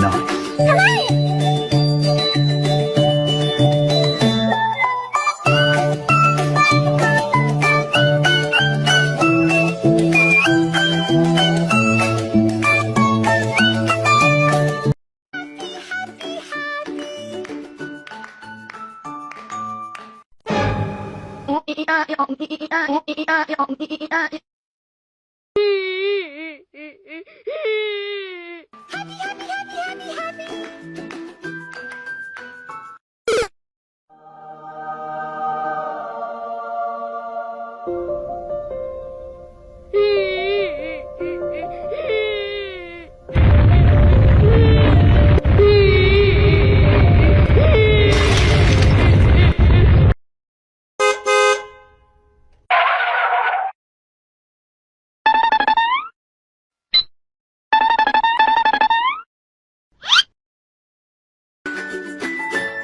nice.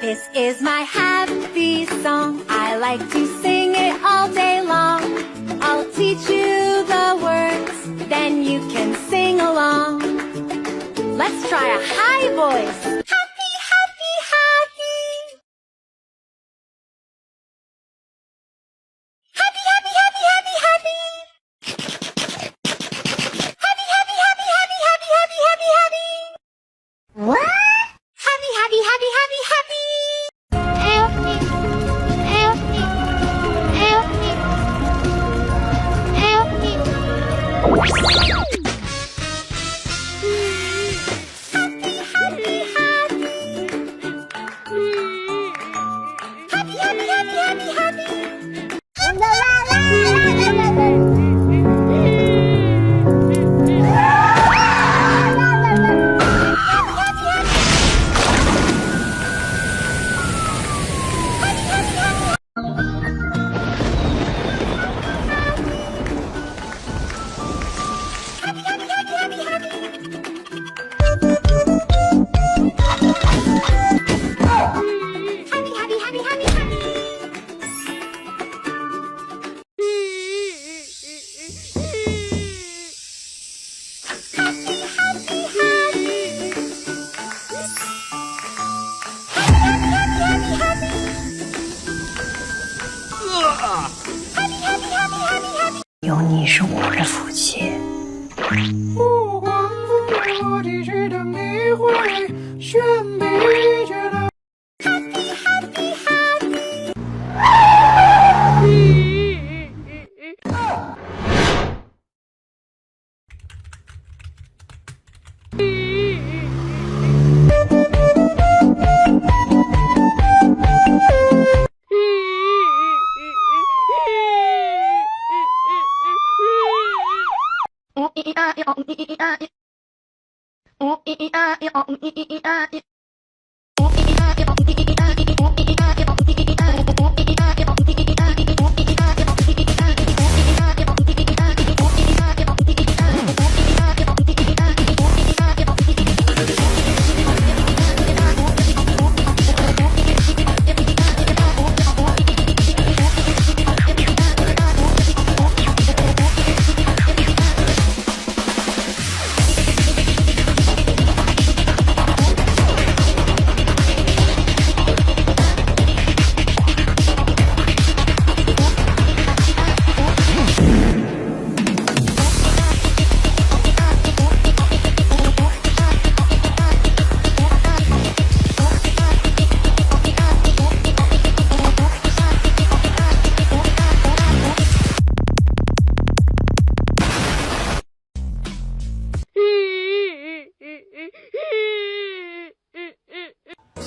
This is my happy song. I like to sing it all day long. I'll teach you the words, then you can sing along. Let's try a high voice. Happy, happy, happy. Happy, happy, happy, happy, happy. Happy, happy, happy, happy, happy, happy, happy, happy. What? Happy, happy, happy, happy, happy.有你是我的福气。不管我继续等你回，选必觉得。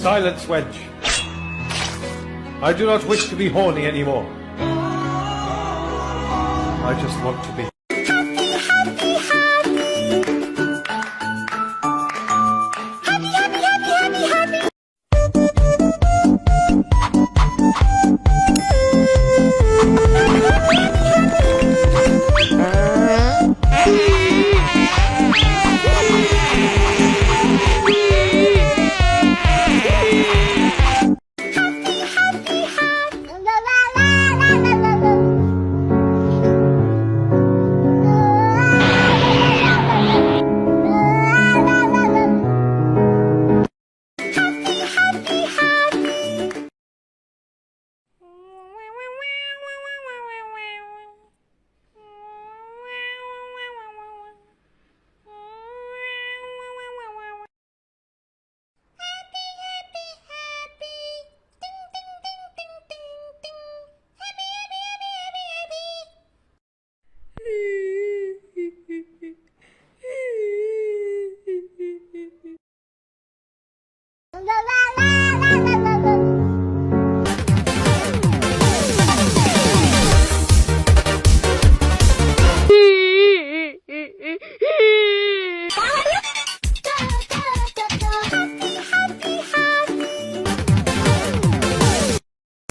Silence, wench. I do not wish to be horny anymore. I just want to be.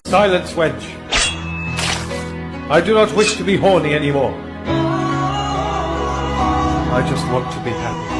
Silence, wench. I do not wish to be horny anymore. I just want to be happy.